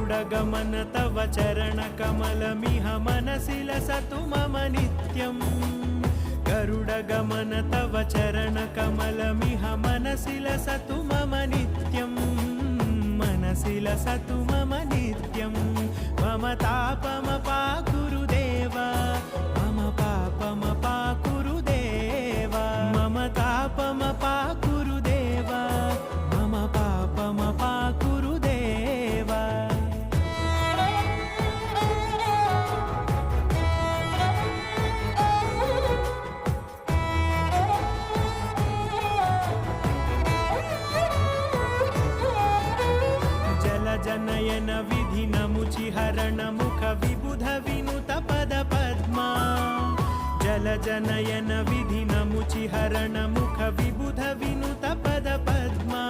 गरुडगमन तव चरणकमलमिह मनसि लसतु मम नित्यम् गरुडगमन तव चरणकमलमिह मनसि लसतु मम नित्यम् मनसि लसतु मम नित्यम् मम तापमपाकुरु देव मम पापमपाकुरु देव मम तापमपाकुरु देव मम पापमपाकुरु देव जनयन विधिनमुचिहरण मुख विबुध विनुत पद पद्मा जल जनयन विधिनमुचिहरण मुख विबुध विनुत पद पद्मा